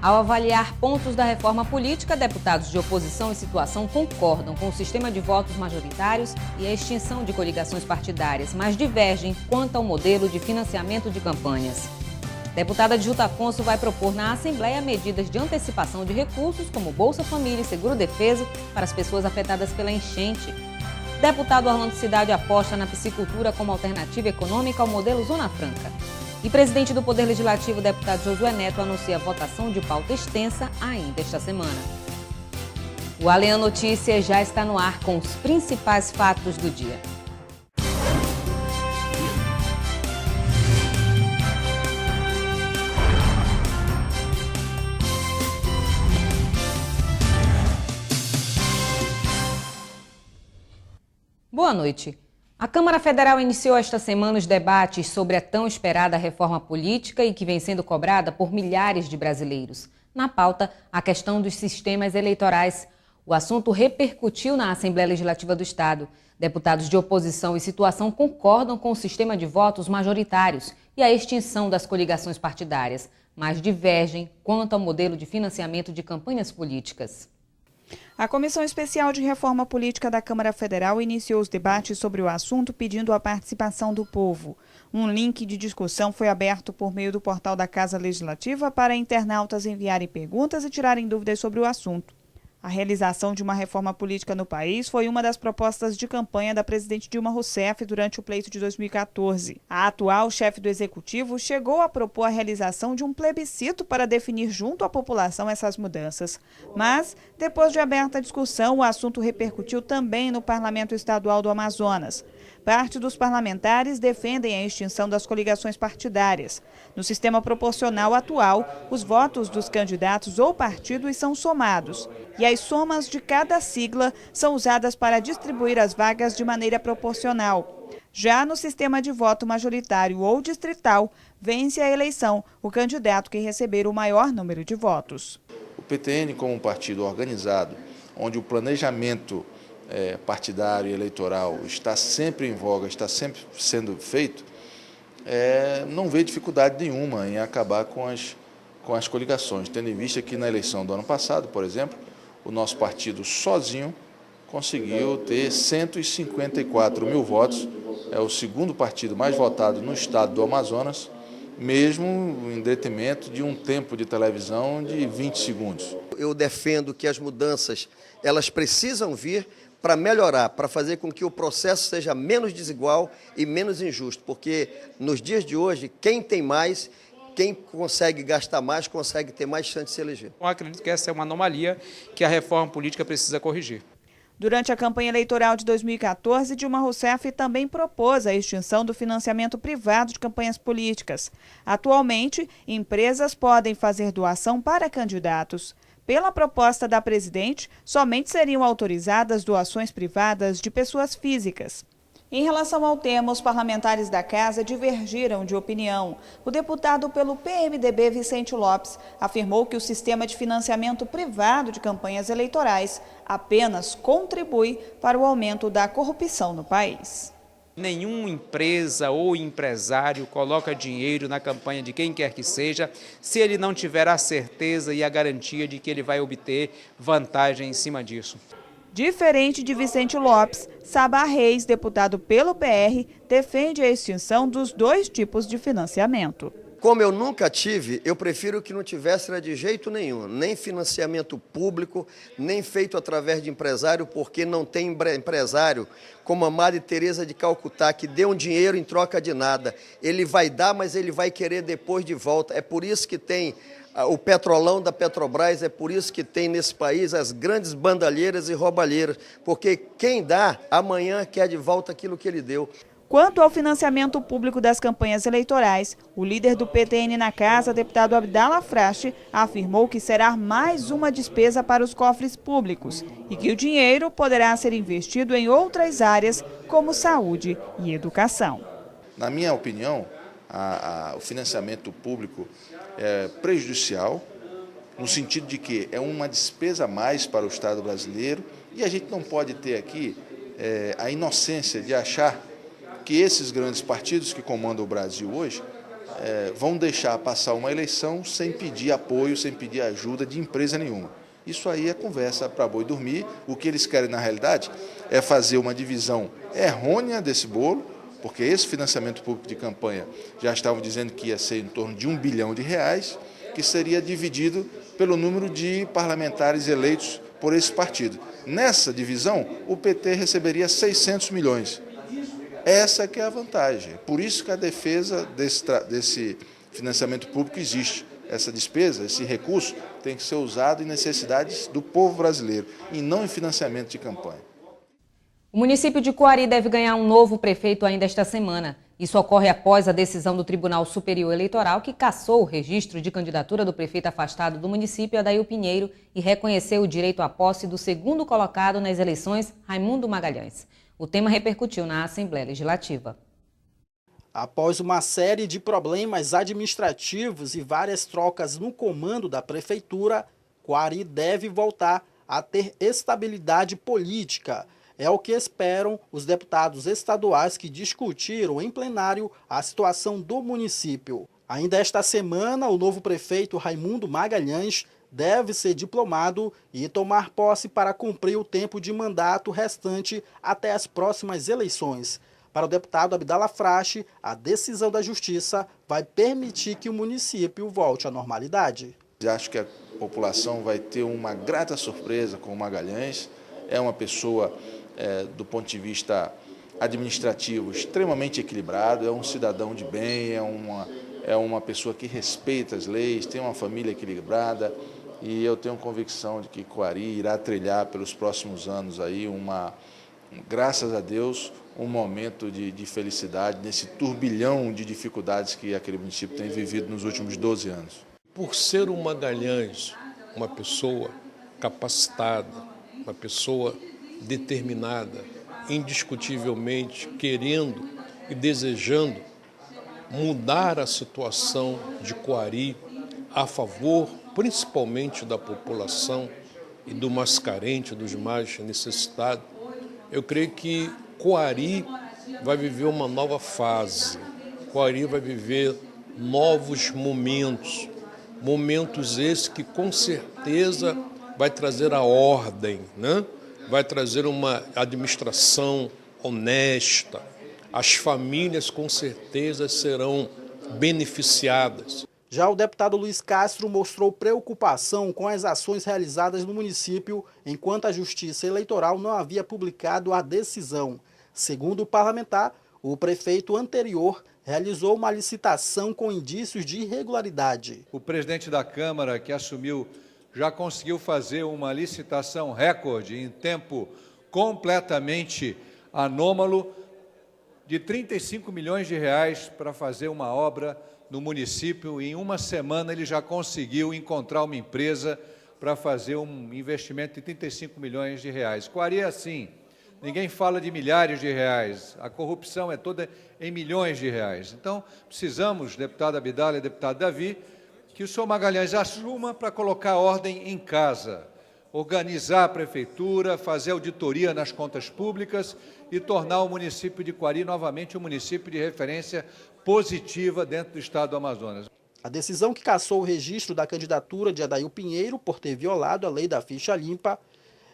Ao avaliar pontos da reforma política, deputados de oposição e situação concordam com o sistema de votos majoritários e a extinção de coligações partidárias, mas divergem quanto ao modelo de financiamento de campanhas. Deputada Adjuta Afonso vai propor na Assembleia medidas de antecipação de recursos, como Bolsa Família e Seguro-Defeso, para as pessoas afetadas pela enchente. Deputado Orlando Cidade aposta na piscicultura como alternativa econômica ao modelo Zona Franca. E presidente do Poder Legislativo, deputado Josué Neto, anuncia a votação de pauta extensa ainda esta semana. O Alean Notícias já está no ar com os principais fatos do dia. Boa noite. A Câmara Federal iniciou esta semana os debates sobre a tão esperada reforma política e que vem sendo cobrada por milhares de brasileiros. Na pauta, a questão dos sistemas eleitorais. O assunto repercutiu na Assembleia Legislativa do Estado. Deputados de oposição e situação concordam com o sistema de votos majoritários e a extinção das coligações partidárias, mas divergem quanto ao modelo de financiamento de campanhas políticas. A Comissão Especial de Reforma Política da Câmara Federal iniciou os debates sobre o assunto pedindo a participação do povo. Um link de discussão foi aberto por meio do portal da Casa Legislativa para internautas enviarem perguntas e tirarem dúvidas sobre o assunto. A realização de uma reforma política no país foi uma das propostas de campanha da presidente Dilma Rousseff durante o pleito de 2014. A atual chefe do Executivo chegou a propor a realização de um plebiscito para definir junto à população essas mudanças. Mas, depois de aberta a discussão, o assunto repercutiu também no Parlamento Estadual do Amazonas. Parte dos parlamentares defendem a extinção das coligações partidárias. No sistema proporcional atual, os votos dos candidatos ou partidos são somados. E as somas de cada sigla são usadas para distribuir as vagas de maneira proporcional. Já no sistema de voto majoritário ou distrital, vence a eleição o candidato que receber o maior número de votos. O PTN, como um partido organizado, onde o planejamento partidário e eleitoral está sempre em voga, está sempre sendo feito, não vê dificuldade nenhuma em acabar com as coligações, tendo em vista que na eleição do ano passado, por exemplo, o nosso partido sozinho conseguiu ter 154 mil votos, é o segundo partido mais votado no estado do Amazonas, mesmo em detrimento de um tempo de televisão de 20 segundos. Eu defendo que as mudanças elas precisam vir para melhorar, para fazer com que o processo seja menos desigual e menos injusto, porque nos dias de hoje, quem tem mais, quem consegue gastar mais, consegue ter mais chance de se eleger. Eu acredito que essa é uma anomalia que a reforma política precisa corrigir. Durante a campanha eleitoral de 2014, Dilma Rousseff também propôs a extinção do financiamento privado de campanhas políticas. Atualmente, empresas podem fazer doação para candidatos. Pela proposta da presidente, somente seriam autorizadas doações privadas de pessoas físicas. Em relação ao tema, os parlamentares da Casa divergiram de opinião. O deputado pelo PMDB, Vicente Lopes, afirmou que o sistema de financiamento privado de campanhas eleitorais apenas contribui para o aumento da corrupção no país. Nenhuma empresa ou empresário coloca dinheiro na campanha de quem quer que seja, se ele não tiver a certeza e a garantia de que ele vai obter vantagem em cima disso. Diferente de Vicente Lopes, Sabá Reis, deputado pelo PR, defende a extinção dos dois tipos de financiamento. Como eu nunca tive, eu prefiro que não tivesse de jeito nenhum, nem financiamento público, nem feito através de empresário, porque não tem empresário como a Madre Teresa de Calcutá, que deu um dinheiro em troca de nada. Ele vai dar, mas ele vai querer depois de volta. É por isso que tem o petrolão da Petrobras, é por isso que tem nesse país as grandes bandalheiras e roubalheiras, porque quem dá, amanhã quer de volta aquilo que ele deu. Quanto ao financiamento público das campanhas eleitorais, o líder do PTN na Casa, deputado Abdala Frache, afirmou que será mais uma despesa para os cofres públicos e que o dinheiro poderá ser investido em outras áreas, como saúde e educação. Na minha opinião, o financiamento público é prejudicial, no sentido de que é uma despesa a mais para o Estado brasileiro e a gente não pode ter aqui a inocência de achar que esses grandes partidos que comandam o Brasil hoje vão deixar passar uma eleição sem pedir apoio, sem pedir ajuda de empresa nenhuma. Isso aí é conversa para boi dormir. O que eles querem, na realidade, é fazer uma divisão errônea desse bolo, porque esse financiamento público de campanha já estavam dizendo que ia ser em torno de R$1 bilhão, que seria dividido pelo número de parlamentares eleitos por esse partido. Nessa divisão, o PT receberia 600 milhões. Essa que é a vantagem. Por isso que a defesa desse financiamento público existe. Essa despesa, esse recurso, tem que ser usado em necessidades do povo brasileiro e não em financiamento de campanha. O município de Coari deve ganhar um novo prefeito ainda esta semana. Isso ocorre após a decisão do Tribunal Superior Eleitoral, que cassou o registro de candidatura do prefeito afastado do município, Adail Pinheiro, e reconheceu o direito à posse do segundo colocado nas eleições, Raimundo Magalhães. O tema repercutiu na Assembleia Legislativa. Após uma série de problemas administrativos e várias trocas no comando da prefeitura, Coari deve voltar a ter estabilidade política. É o que esperam os deputados estaduais que discutiram em plenário a situação do município. Ainda esta semana, o novo prefeito Raimundo Magalhães deve ser diplomado e tomar posse para cumprir o tempo de mandato restante até as próximas eleições. Para o deputado Abdala Frache, a decisão da Justiça vai permitir que o município volte à normalidade. Acho que a população vai ter uma grata surpresa com o Magalhães. É uma pessoa, do ponto de vista administrativo, extremamente equilibrado, é um cidadão de bem, é uma pessoa que respeita as leis, tem uma família equilibrada, e eu tenho convicção de que Coari irá trilhar pelos próximos anos aí graças a Deus, um momento de felicidade nesse turbilhão de dificuldades que aquele município tem vivido nos últimos 12 anos. Por ser um Magalhães, uma pessoa capacitada, uma pessoa determinada, indiscutivelmente querendo e desejando mudar a situação de Coari a favor, principalmente da população e do mais carente, dos mais necessitados, eu creio que Coari vai viver uma nova fase, Coari vai viver novos momentos, momentos esses que com certeza vai trazer a ordem, né? Vai trazer uma administração honesta, as famílias com certeza serão beneficiadas. Já o deputado Luiz Castro mostrou preocupação com as ações realizadas no município, enquanto a Justiça Eleitoral não havia publicado a decisão. Segundo o parlamentar, o prefeito anterior realizou uma licitação com indícios de irregularidade. O presidente da Câmara, que assumiu, já conseguiu fazer uma licitação recorde em tempo completamente anômalo de R$35 milhões para fazer uma obra no município. Em uma semana ele já conseguiu encontrar uma empresa para fazer um investimento de R$35 milhões. Coari é assim, ninguém fala de milhares de reais, a corrupção é toda em milhões de reais. Então, precisamos, deputado Abdala e deputado Davi, que o senhor Magalhães assuma para colocar ordem em casa, organizar a prefeitura, fazer auditoria nas contas públicas e tornar o município de Coari novamente um município de referência positiva dentro do estado do Amazonas. A decisão que cassou o registro da candidatura de Adail Pinheiro por ter violado a lei da ficha limpa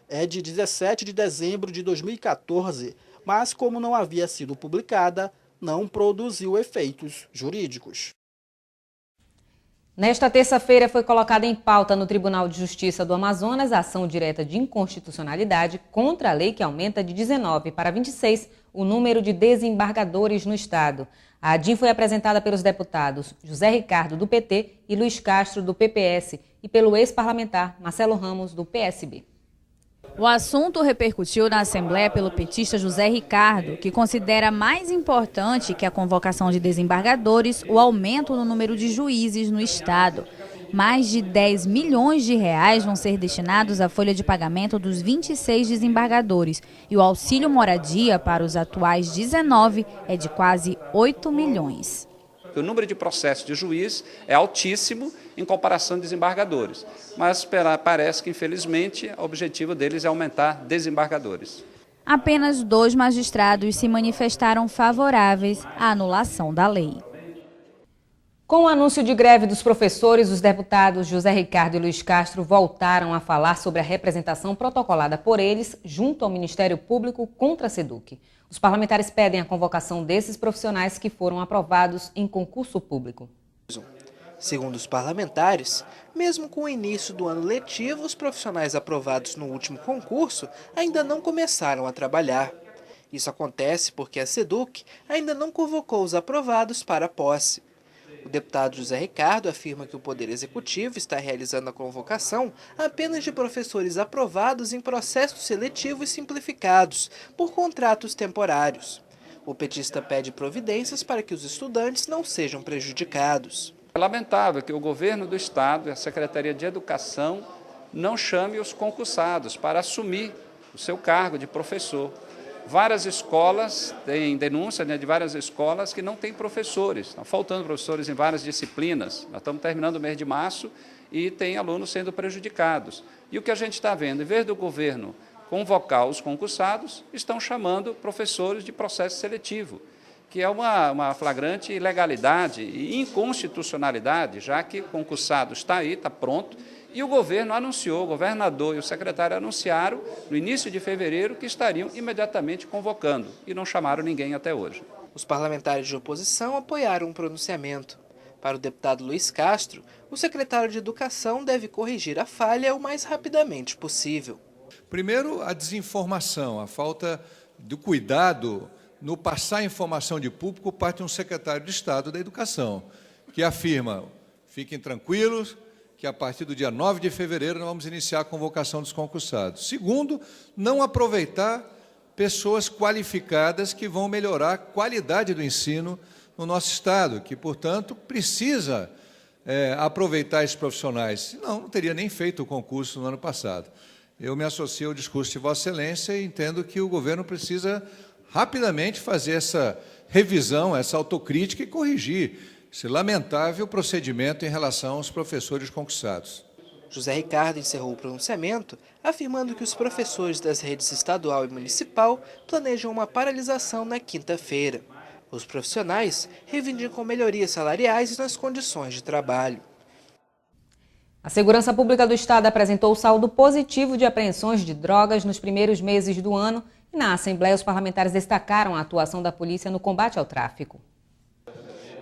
é de 17 de dezembro de 2014, mas como não havia sido publicada, não produziu efeitos jurídicos. Nesta terça-feira foi colocada em pauta no Tribunal de Justiça do Amazonas a ação direta de inconstitucionalidade contra a lei que aumenta de 19 para 26 o número de desembargadores no estado. A ADIM foi apresentada pelos deputados José Ricardo, do PT, e Luiz Castro, do PPS, e pelo ex-parlamentar Marcelo Ramos, do PSB. O assunto repercutiu na Assembleia pelo petista José Ricardo, que considera mais importante que a convocação de desembargadores o aumento no número de juízes no estado. Mais de 10 milhões de reais vão ser destinados à folha de pagamento dos 26 desembargadores e o auxílio moradia para os atuais 19 é de quase 8 milhões. O número de processos de juiz é altíssimo em comparação de desembargadores, mas parece que, infelizmente, o objetivo deles é aumentar desembargadores. Apenas 2 magistrados se manifestaram favoráveis à anulação da lei. Com o anúncio de greve dos professores, os deputados José Ricardo e Luiz Castro voltaram a falar sobre a representação protocolada por eles junto ao Ministério Público contra a SEDUC. Os parlamentares pedem a convocação desses profissionais que foram aprovados em concurso público. Segundo os parlamentares, mesmo com o início do ano letivo, os profissionais aprovados no último concurso ainda não começaram a trabalhar. Isso acontece porque a SEDUC ainda não convocou os aprovados para a posse. O deputado José Ricardo afirma que o Poder Executivo está realizando a convocação apenas de professores aprovados em processos seletivos simplificados, por contratos temporários. O petista pede providências para que os estudantes não sejam prejudicados. É lamentável que o governo do Estado e a Secretaria de Educação não chame os concursados para assumir o seu cargo de professor. Várias escolas, têm denúncia de várias escolas que não têm professores, estão faltando professores em várias disciplinas. Nós estamos terminando o mês de março e tem alunos sendo prejudicados. E o que a gente está vendo, em vez do governo convocar os concursados, estão chamando professores de processo seletivo, que é uma flagrante ilegalidade e inconstitucionalidade, já que o concursado está aí, está pronto, e o governo anunciou, o governador e o secretário anunciaram no início de fevereiro que estariam imediatamente convocando e não chamaram ninguém até hoje. Os parlamentares de oposição apoiaram um pronunciamento. Para o deputado Luiz Castro, o secretário de Educação deve corrigir a falha o mais rapidamente possível. Primeiro, a desinformação, a falta do cuidado no passar informação de público por parte de um secretário de Estado da Educação, que afirma, fiquem tranquilos, que a partir do dia 9 de fevereiro nós vamos iniciar a convocação dos concursados. Segundo, não aproveitar pessoas qualificadas que vão melhorar a qualidade do ensino no nosso Estado, que, portanto, precisa aproveitar esses profissionais. Senão, não teria nem feito o concurso no ano passado. Eu me associo ao discurso de Vossa Excelência e entendo que o governo precisa rapidamente fazer essa revisão, essa autocrítica e corrigir esse lamentável procedimento em relação aos professores concursados. José Ricardo encerrou o pronunciamento, afirmando que os professores das redes estadual e municipal planejam uma paralisação na quinta-feira. Os profissionais reivindicam melhorias salariais nas condições de trabalho. A Segurança Pública do Estado apresentou saldo positivo de apreensões de drogas nos primeiros meses do ano e na Assembleia os parlamentares destacaram a atuação da polícia no combate ao tráfico.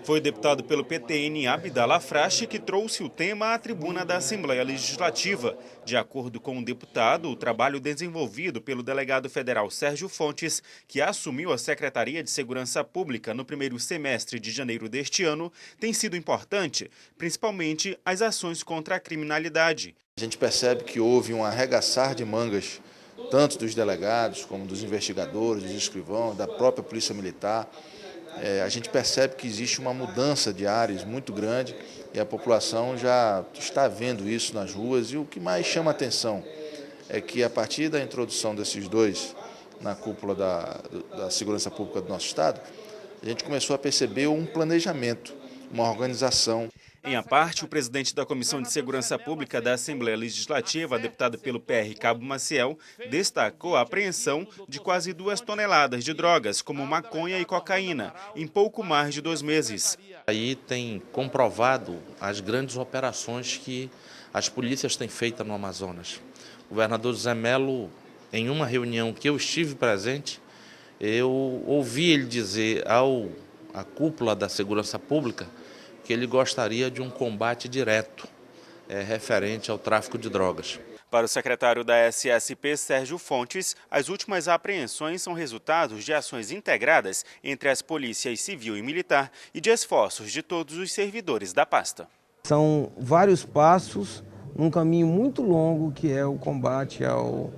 Foi o deputado pelo PTN, Abdallah Frache, que trouxe o tema à tribuna da Assembleia Legislativa. De acordo com o deputado, o trabalho desenvolvido pelo delegado federal Sérgio Fontes, que assumiu a Secretaria de Segurança Pública no primeiro semestre de janeiro deste ano, tem sido importante, principalmente as ações contra a criminalidade. A gente percebe que houve um arregaçar de mangas, tanto dos delegados como dos investigadores, dos escrivãos, da própria Polícia Militar. A gente percebe que existe uma mudança de áreas muito grande e a população já está vendo isso nas ruas. E o que mais chama a atenção é que, a partir da introdução desses dois na cúpula da Segurança Pública do nosso Estado, a gente começou a perceber um planejamento, uma organização. Em a parte, o presidente da Comissão de Segurança Pública da Assembleia Legislativa, deputado pelo PR Cabo Maciel, destacou a apreensão de quase 2 toneladas de drogas, como maconha e cocaína, em pouco mais de 2 meses. Aí tem comprovado as grandes operações que as polícias têm feito no Amazonas. O governador Zé Melo, em uma reunião que eu estive presente, eu ouvi ele dizer à cúpula da Segurança Pública que ele gostaria de um combate direto referente ao tráfico de drogas. Para o secretário da SSP, Sérgio Fontes, as últimas apreensões são resultados de ações integradas entre as polícias civil e militar e de esforços de todos os servidores da pasta. São vários passos num caminho muito longo que é o combate ao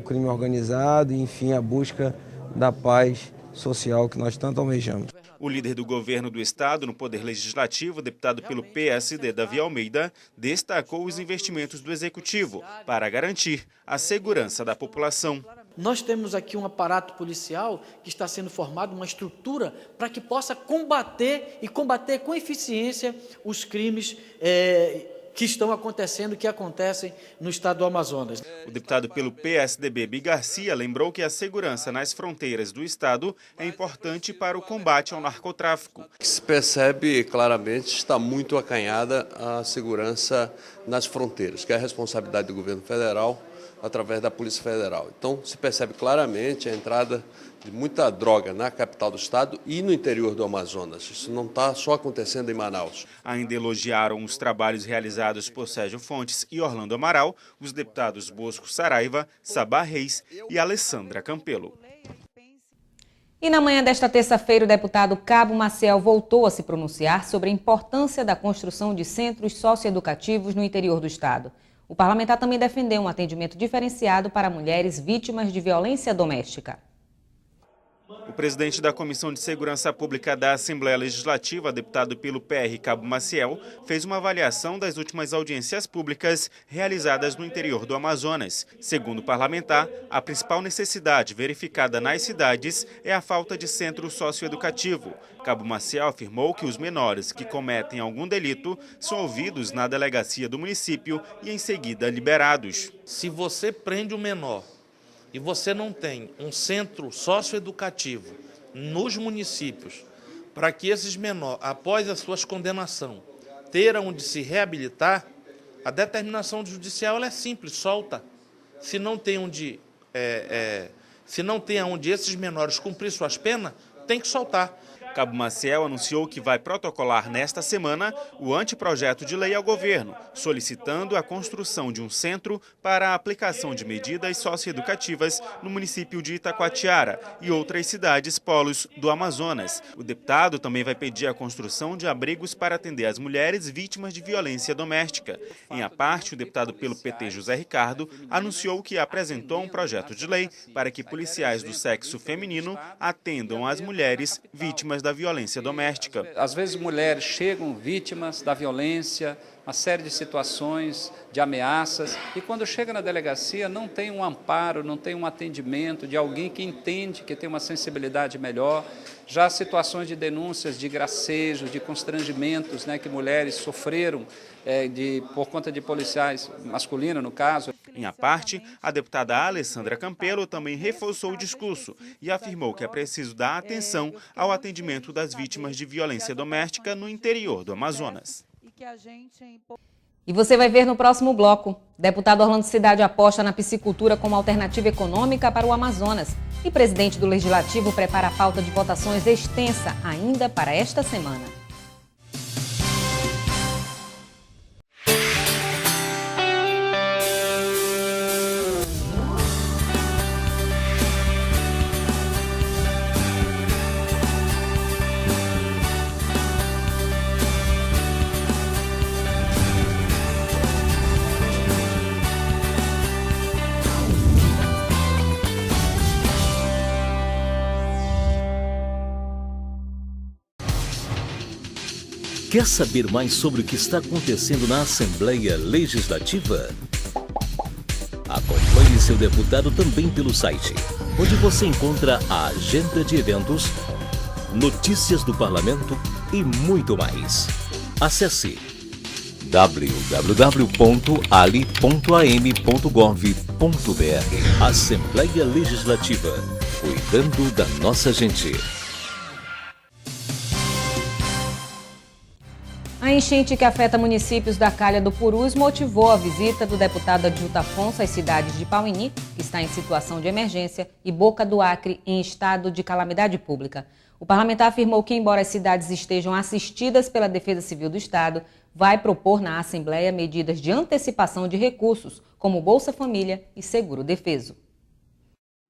crime organizado e, enfim, a busca da paz social que nós tanto almejamos. O líder do governo do Estado no Poder Legislativo, deputado pelo PSD, Davi Almeida, destacou os investimentos do Executivo para garantir a segurança da população. Nós temos aqui um aparato policial que está sendo formado, uma estrutura para que possa combater com eficiência os crimes que estão acontecendo, que acontecem no estado do Amazonas. O deputado pelo PSDB, Bi Garcia, lembrou que a segurança nas fronteiras do estado é importante para o combate ao narcotráfico. Se percebe claramente está muito acanhada a segurança nas fronteiras, que é a responsabilidade do governo federal através da Polícia Federal. Então se percebe claramente a entrada de muita droga na capital do estado e no interior do Amazonas. Isso não está só acontecendo em Manaus. Ainda elogiaram os trabalhos realizados por Sérgio Fontes e Orlando Amaral, os deputados Bosco Saraiva, Sabá Reis e Alessandra Campelo. E na manhã desta terça-feira, o deputado Cabo Maciel voltou a se pronunciar sobre a importância da construção de centros socioeducativos no interior do estado. O parlamentar também defendeu um atendimento diferenciado para mulheres vítimas de violência doméstica. O presidente da Comissão de Segurança Pública da Assembleia Legislativa, deputado pelo PR Cabo Maciel, fez uma avaliação das últimas audiências públicas realizadas no interior do Amazonas. Segundo o parlamentar, a principal necessidade verificada nas cidades é a falta de centro socioeducativo. Cabo Maciel afirmou que os menores que cometem algum delito são ouvidos na delegacia do município e em seguida liberados. Se você prende o menor e você não tem um centro socioeducativo nos municípios para que esses menores, após a sua condenação, terão onde se reabilitar, a determinação judicial ela é simples, solta. Se não tem onde esses menores cumprir suas penas, tem que soltar. Cabo Maciel anunciou que vai protocolar nesta semana o anteprojeto de lei ao governo, solicitando a construção de um centro para a aplicação de medidas socioeducativas no município de Itacoatiara e outras cidades polos do Amazonas. O deputado também vai pedir a construção de abrigos para atender as mulheres vítimas de violência doméstica. Em a parte, o deputado pelo PT, José Ricardo, anunciou que apresentou um projeto de lei para que policiais do sexo feminino atendam as mulheres vítimas da violência doméstica. Às vezes mulheres chegam vítimas da violência, uma série de situações, de ameaças, e quando chega na delegacia não tem um amparo, não tem um atendimento de alguém que entende, que tem uma sensibilidade melhor. Já situações de denúncias de gracejos, de constrangimentos, que mulheres sofreram por conta de policiais masculinos, no caso. Em a parte, a deputada Alessandra Campelo também reforçou o discurso e afirmou que é preciso dar atenção ao atendimento das vítimas de violência doméstica no interior do Amazonas. E você vai ver no próximo bloco. Deputado Orlando Cidade aposta na piscicultura como alternativa econômica para o Amazonas. E presidente do Legislativo prepara a pauta de votações extensa ainda para esta semana. Quer saber mais sobre o que está acontecendo na Assembleia Legislativa? Acompanhe seu deputado também pelo site, onde você encontra a agenda de eventos, notícias do parlamento e muito mais. Acesse www.ali.am.gov.br. Assembleia Legislativa, cuidando da nossa gente. A enchente que afeta municípios da Calha do Purus motivou a visita do deputado Adilto Afonso às cidades de Pauini, que está em situação de emergência, e Boca do Acre, em estado de calamidade pública. O parlamentar afirmou que, embora as cidades estejam assistidas pela Defesa Civil do Estado, vai propor na Assembleia medidas de antecipação de recursos, como Bolsa Família e Seguro Defeso.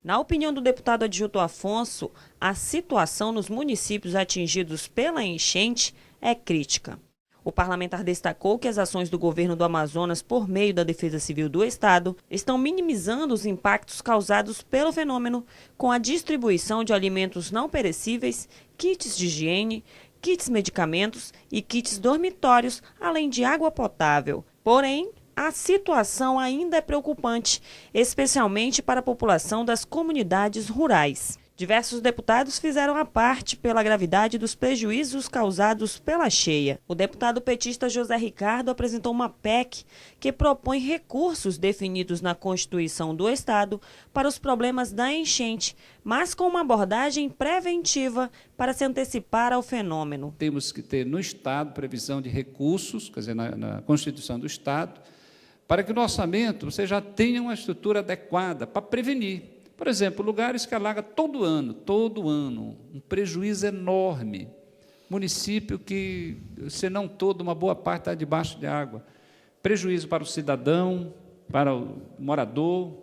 Na opinião do deputado Adilto Afonso, a situação nos municípios atingidos pela enchente é crítica. O parlamentar destacou que as ações do governo do Amazonas, por meio da Defesa Civil do Estado, estão minimizando os impactos causados pelo fenômeno com a distribuição de alimentos não perecíveis, kits de higiene, kits medicamentos e kits dormitórios, além de água potável. Porém, a situação ainda é preocupante, especialmente para a população das comunidades rurais. Diversos deputados fizeram a parte pela gravidade dos prejuízos causados pela cheia. O deputado petista José Ricardo apresentou uma PEC que propõe recursos definidos na Constituição do Estado para os problemas da enchente, mas com uma abordagem preventiva para se antecipar ao fenômeno. Temos que ter no Estado previsão de recursos, quer dizer, na Constituição do Estado, para que no orçamento você já tenha uma estrutura adequada para prevenir. Por exemplo, lugares que alagam todo ano, um prejuízo enorme. Município que, se não todo, uma boa parte está debaixo de água. Prejuízo para o cidadão, para o morador,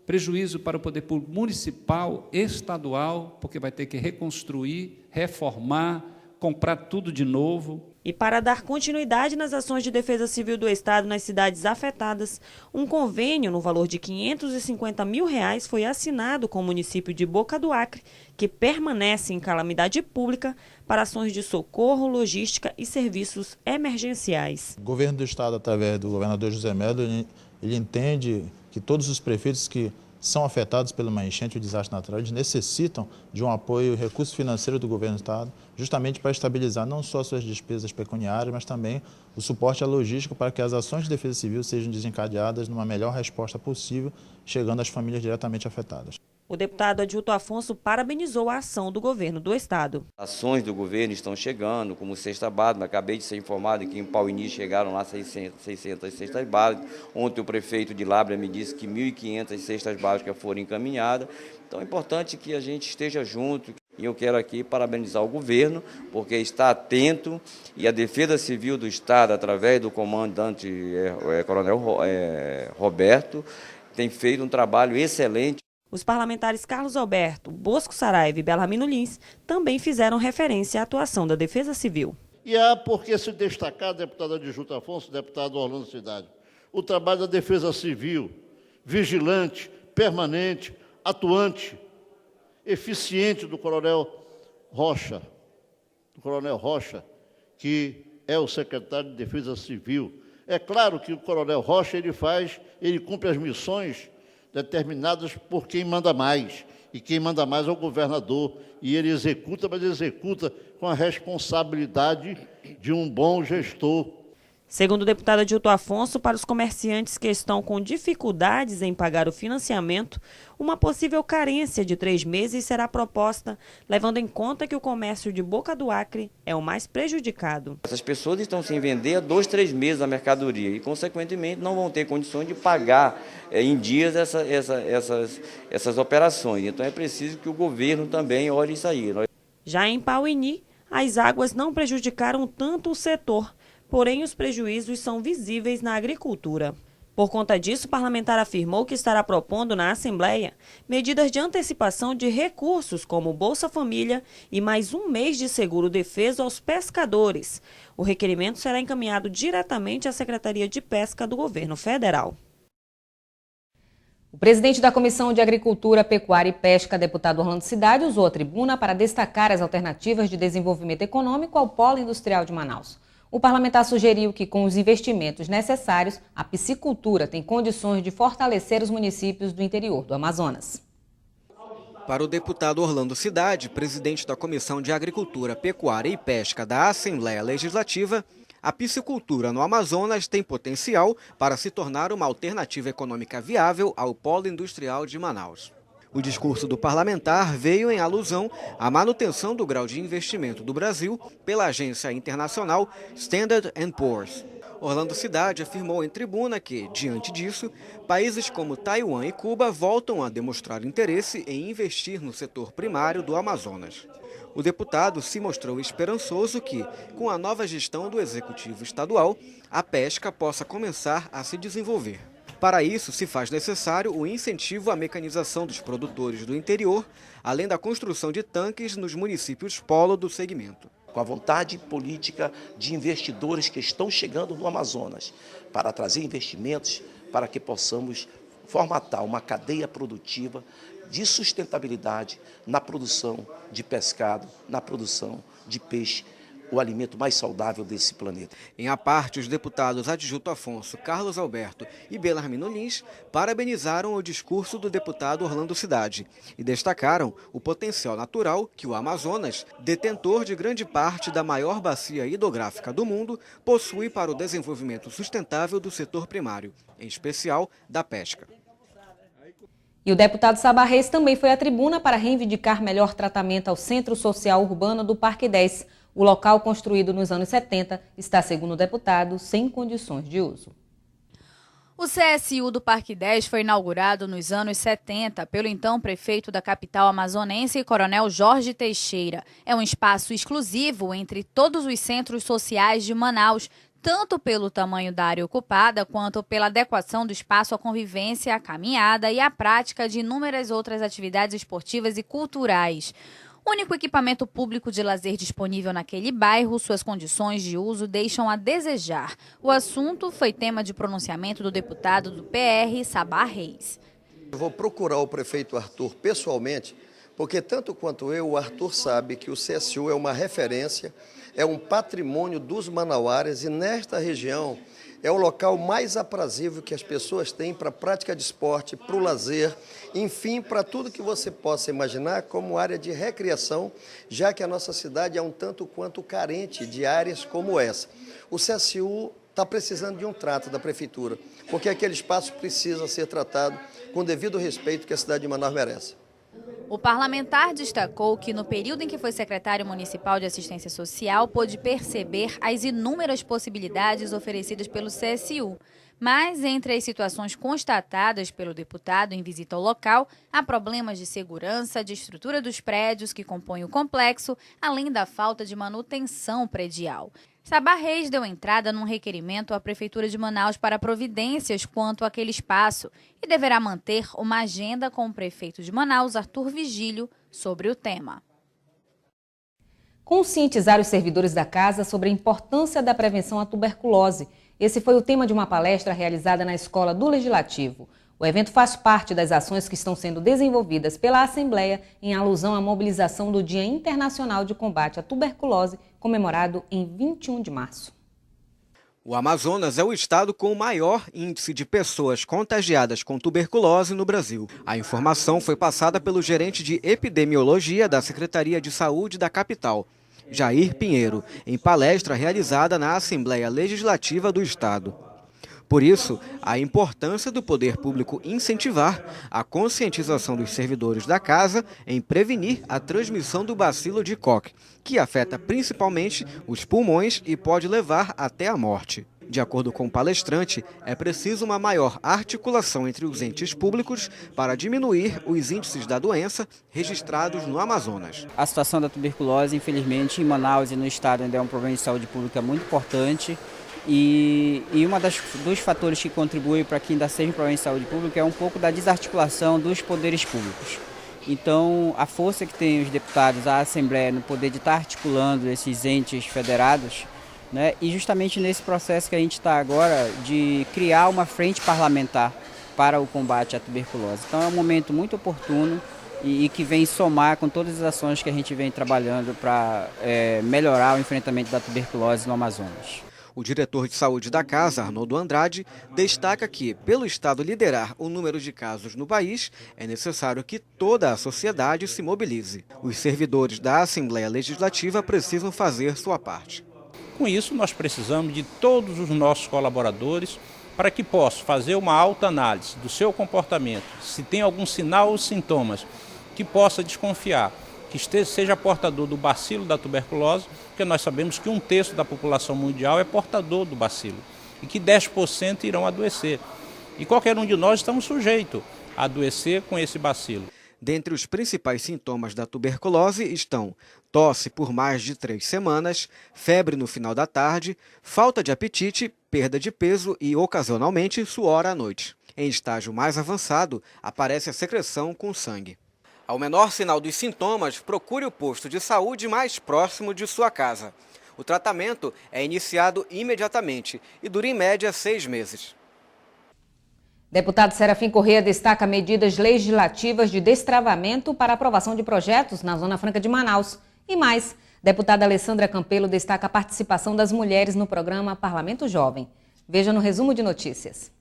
prejuízo para o poder público municipal, estadual, porque vai ter que reconstruir, reformar, comprar tudo de novo. E para dar continuidade nas ações de defesa civil do Estado nas cidades afetadas, um convênio no valor de R$ 550 mil foi assinado com o município de Boca do Acre, que permanece em calamidade pública para ações de socorro, logística e serviços emergenciais. O governo do Estado, através do governador José Melo, ele entende que todos os prefeitos que são afetados pela uma enchente ou desastre natural, eles necessitam de um apoio e recurso financeiro do governo do Estado, justamente para estabilizar não só suas despesas pecuniárias, mas também o suporte à logística para que as ações de defesa civil sejam desencadeadas numa melhor resposta possível, chegando às famílias diretamente afetadas. O deputado Adilto Afonso parabenizou a ação do governo do Estado. Ações do governo estão chegando, como cesta básica. Acabei de ser informado que em Pauini chegaram lá 600 cestas básicas. Ontem o prefeito de Lábrea me disse que 1.500 cestas básicas foram encaminhadas. Então é importante que a gente esteja junto. E eu quero aqui parabenizar o governo, porque está atento e a Defesa Civil do Estado, através do comandante Coronel Roberto, tem feito um trabalho excelente. Os parlamentares Carlos Alberto, Bosco Saraiva e Belarmino Lins também fizeram referência à atuação da Defesa Civil. E há por que se destacar, deputado Adilto Afonso, deputado Orlando Cidade, o trabalho da Defesa Civil, vigilante, permanente, atuante, eficiente do Coronel Rocha, que é o secretário de Defesa Civil. É claro que o Coronel Rocha ele cumpre as missões determinadas por quem manda mais, e quem manda mais é o governador, e ele executa, mas executa com a responsabilidade de um bom gestor. Segundo o deputado Adilto Afonso, para os comerciantes que estão com dificuldades em pagar o financiamento, uma possível carência de 3 meses será proposta, levando em conta que o comércio de Boca do Acre é o mais prejudicado. Essas pessoas estão sem vender há 2, 3 meses a mercadoria e, consequentemente, não vão ter condições de pagar em dias essas operações. Então é preciso que o governo também olhe isso aí. Já em Pauini, as águas não prejudicaram tanto o setor, porém os prejuízos são visíveis na agricultura. Por conta disso, o parlamentar afirmou que estará propondo na Assembleia medidas de antecipação de recursos como Bolsa Família e mais 1 mês de seguro-defeso aos pescadores. O requerimento será encaminhado diretamente à Secretaria de Pesca do Governo Federal. O presidente da Comissão de Agricultura, Pecuária e Pesca, deputado Orlando Cidade, usou a tribuna para destacar as alternativas de desenvolvimento econômico ao polo industrial de Manaus. O parlamentar sugeriu que, com os investimentos necessários, a piscicultura tem condições de fortalecer os municípios do interior do Amazonas. Para o deputado Orlando Cidade, presidente da Comissão de Agricultura, Pecuária e Pesca da Assembleia Legislativa, a piscicultura no Amazonas tem potencial para se tornar uma alternativa econômica viável ao polo industrial de Manaus. O discurso do parlamentar veio em alusão à manutenção do grau de investimento do Brasil pela agência internacional Standard & Poor's. Orlando Cidade afirmou em tribuna que, diante disso, países como Taiwan e Cuba voltam a demonstrar interesse em investir no setor primário do Amazonas. O deputado se mostrou esperançoso que, com a nova gestão do Executivo Estadual, a pesca possa começar a se desenvolver. Para isso, se faz necessário o incentivo à mecanização dos produtores do interior, além da construção de tanques nos municípios polo do segmento. Com a vontade política de investidores que estão chegando no Amazonas para trazer investimentos para que possamos formatar uma cadeia produtiva de sustentabilidade na produção de pescado, na produção de peixe o alimento mais saudável desse planeta. Em a parte, os deputados Adjuto Afonso, Carlos Alberto e Belarmino Lins parabenizaram o discurso do deputado Orlando Cidade e destacaram o potencial natural que o Amazonas, detentor de grande parte da maior bacia hidrográfica do mundo, possui para o desenvolvimento sustentável do setor primário, em especial da pesca. E o deputado Sabá Reis também foi à tribuna para reivindicar melhor tratamento ao Centro Social Urbano do Parque 10. O local, construído nos anos 70, está, segundo o deputado, sem condições de uso. O CSU do Parque 10 foi inaugurado nos anos 70 pelo então prefeito da capital amazonense, Coronel Jorge Teixeira. É um espaço exclusivo entre todos os centros sociais de Manaus, tanto pelo tamanho da área ocupada, quanto pela adequação do espaço à convivência, à caminhada e à prática de inúmeras outras atividades esportivas e culturais. Único equipamento público de lazer disponível naquele bairro, suas condições de uso deixam a desejar. O assunto foi tema de pronunciamento do deputado do PR, Sabá Reis. Eu vou procurar o prefeito Arthur pessoalmente, porque tanto quanto eu, o Arthur sabe que o CSU é uma referência, é um patrimônio dos manauaras e nesta região é o local mais aprazível que as pessoas têm para a prática de esporte, para o lazer, enfim, para tudo que você possa imaginar como área de recreação, já que a nossa cidade é um tanto quanto carente de áreas como essa. O CSU está precisando de um trato da prefeitura, porque aquele espaço precisa ser tratado com o devido respeito que a cidade de Manaus merece. O parlamentar destacou que, no período em que foi secretário municipal de assistência social, pôde perceber as inúmeras possibilidades oferecidas pelo CSU. Mas, entre as situações constatadas pelo deputado em visita ao local, há problemas de segurança, de estrutura dos prédios que compõem o complexo, além da falta de manutenção predial. Sabá Reis deu entrada num requerimento à Prefeitura de Manaus para providências quanto àquele espaço e deverá manter uma agenda com o prefeito de Manaus, Arthur Vigílio, sobre o tema. Conscientizar os servidores da casa sobre a importância da prevenção à tuberculose. Esse foi o tema de uma palestra realizada na Escola do Legislativo. O evento faz parte das ações que estão sendo desenvolvidas pela Assembleia em alusão à mobilização do Dia Internacional de Combate à Tuberculose, comemorado em 21 de março. O Amazonas é o estado com o maior índice de pessoas contagiadas com tuberculose no Brasil. A informação foi passada pelo gerente de epidemiologia da Secretaria de Saúde da capital, Jair Pinheiro, em palestra realizada na Assembleia Legislativa do Estado. Por isso, a importância do poder público incentivar a conscientização dos servidores da casa em prevenir a transmissão do bacilo de Koch, que afeta principalmente os pulmões e pode levar até a morte. De acordo com o palestrante, é preciso uma maior articulação entre os entes públicos para diminuir os índices da doença registrados no Amazonas. A situação da tuberculose, infelizmente, em Manaus e no estado ainda é um problema de saúde pública muito importante. E dos fatores que contribuem para que ainda seja um problema de saúde pública é um pouco da desarticulação dos poderes públicos. Então, a força que tem os deputados, a Assembleia, no poder de estar articulando esses entes federados, né, e justamente nesse processo que a gente está agora de criar uma frente parlamentar para o combate à tuberculose. Então, é um momento muito oportuno e que vem somar com todas as ações que a gente vem trabalhando para melhorar o enfrentamento da tuberculose no Amazonas. O diretor de saúde da casa, Arnoldo Andrade, destaca que, pelo Estado liderar o número de casos no país, é necessário que toda a sociedade se mobilize. Os servidores da Assembleia Legislativa precisam fazer sua parte. Com isso, nós precisamos de todos os nossos colaboradores para que possam fazer uma autoanálise do seu comportamento, se tem algum sinal ou sintomas que possa desconfiar, que seja portador do bacilo da tuberculose, porque nós sabemos que 1/3 da população mundial é portador do bacilo e que 10% irão adoecer. E qualquer um de nós estamos sujeitos a adoecer com esse bacilo. Dentre os principais sintomas da tuberculose estão tosse por mais de 3 semanas, febre no final da tarde, falta de apetite, perda de peso e, ocasionalmente, suor à noite. Em estágio mais avançado, aparece a secreção com sangue. Ao menor sinal dos sintomas, procure o posto de saúde mais próximo de sua casa. O tratamento é iniciado imediatamente e dura em média 6 meses. Deputado Serafim Corrêa destaca medidas legislativas de destravamento para aprovação de projetos na Zona Franca de Manaus. E mais, Deputada Alessandra Campelo destaca a participação das mulheres no programa Parlamento Jovem. Veja no resumo de notícias.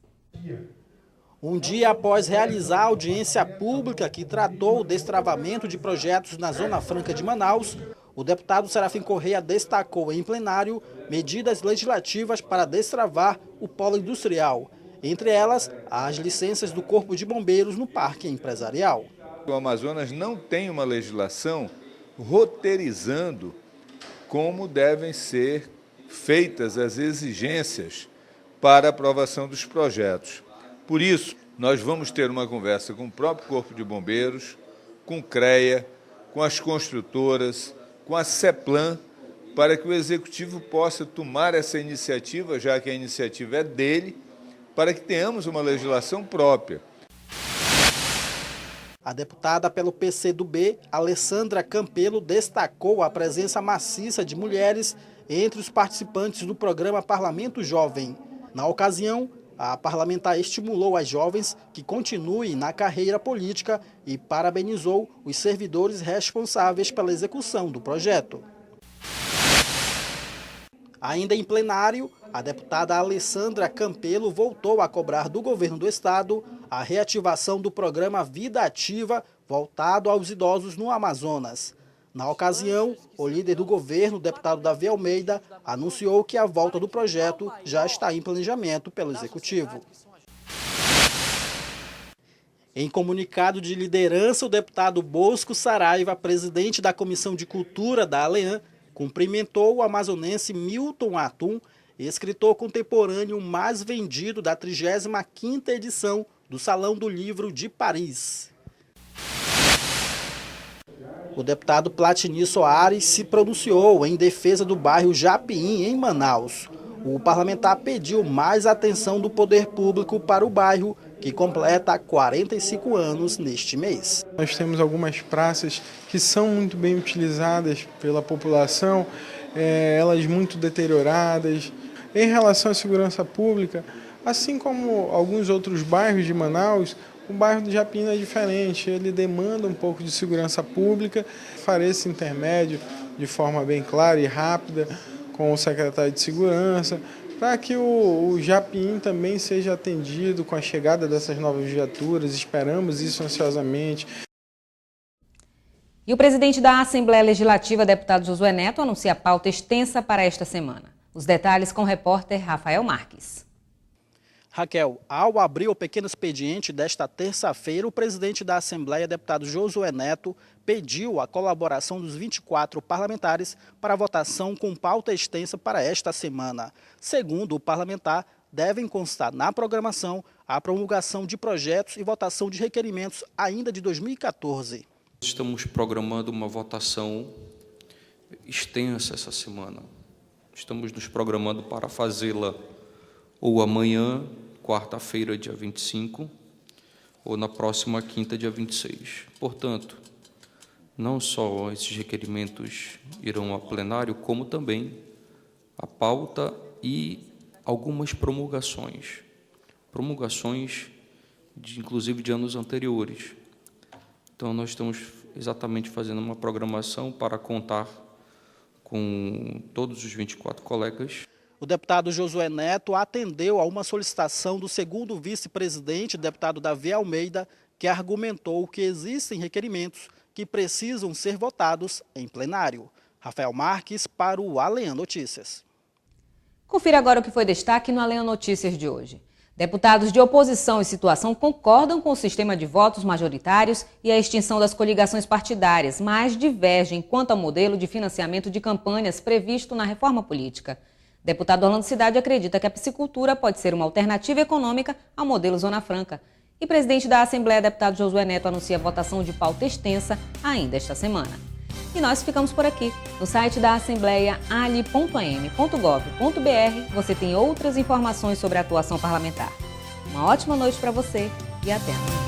Um dia após realizar a audiência pública que tratou o destravamento de projetos na Zona Franca de Manaus, o deputado Serafim Correia destacou em plenário medidas legislativas para destravar o polo industrial, entre elas as licenças do Corpo de Bombeiros no Parque Empresarial. O Amazonas não tem uma legislação roteirizando como devem ser feitas as exigências para a aprovação dos projetos. Por isso, nós vamos ter uma conversa com o próprio Corpo de Bombeiros, com o CREA, com as construtoras, com a CEPLAN, para que o Executivo possa tomar essa iniciativa, já que a iniciativa é dele, para que tenhamos uma legislação própria. A deputada pelo PCdoB, Alessandra Campelo, destacou a presença maciça de mulheres entre os participantes do programa Parlamento Jovem. Na ocasião, a parlamentar estimulou as jovens que continuem na carreira política e parabenizou os servidores responsáveis pela execução do projeto. Ainda em plenário, a deputada Alessandra Campelo voltou a cobrar do governo do estado a reativação do programa Vida Ativa voltado aos idosos no Amazonas. Na ocasião, o líder do governo, o deputado Davi Almeida, anunciou que a volta do projeto já está em planejamento pelo Executivo. Em comunicado de liderança, o deputado Bosco Saraiva, presidente da Comissão de Cultura da ALEAN, cumprimentou o amazonense Milton Atum, escritor contemporâneo mais vendido da 35ª edição do Salão do Livro de Paris. O deputado Platini Soares se pronunciou em defesa do bairro Japim, em Manaus. O parlamentar pediu mais atenção do poder público para o bairro, que completa 45 anos neste mês. Nós temos algumas praças que são muito bem utilizadas pela população, elas muito deterioradas. Em relação à segurança pública, assim como alguns outros bairros de Manaus, o bairro do Japim é diferente, ele demanda um pouco de segurança pública. Farei esse intermédio de forma bem clara e rápida com o secretário de Segurança, para que o Japim também seja atendido com a chegada dessas novas viaturas. Esperamos isso ansiosamente. E o presidente da Assembleia Legislativa, deputado Josué Neto, anuncia pauta extensa para esta semana. Os detalhes com o repórter Rafael Marques. Raquel, ao abrir o pequeno expediente desta terça-feira, o presidente da Assembleia, deputado Josué Neto, pediu a colaboração dos 24 parlamentares para a votação com pauta extensa para esta semana. Segundo o parlamentar, devem constar na programação a promulgação de projetos e votação de requerimentos ainda de 2014. Estamos programando uma votação extensa essa semana. Estamos nos programando para fazê-la ou amanhã, quarta-feira, dia 25, ou na próxima quinta, dia 26. Portanto, não só esses requerimentos irão a plenário, como também a pauta e algumas promulgações inclusive de anos anteriores. Então, nós estamos exatamente fazendo uma programação para contar com todos os 24 colegas. O deputado Josué Neto atendeu a uma solicitação do segundo vice-presidente, deputado Davi Almeida, que argumentou que existem requerimentos que precisam ser votados em plenário. Rafael Marques para o ALEAN Notícias. Confira agora o que foi destaque no ALEAN Notícias de hoje. Deputados de oposição e situação concordam com o sistema de votos majoritários e a extinção das coligações partidárias, mas divergem quanto ao modelo de financiamento de campanhas previsto na reforma política. Deputado Orlando Cidade acredita que a piscicultura pode ser uma alternativa econômica ao modelo Zona Franca. E presidente da Assembleia, deputado Josué Neto, anuncia a votação de pauta extensa ainda esta semana. E nós ficamos por aqui. No site da Assembleia, ali.am.gov.br, você tem outras informações sobre a atuação parlamentar. Uma ótima noite para você e até amanhã.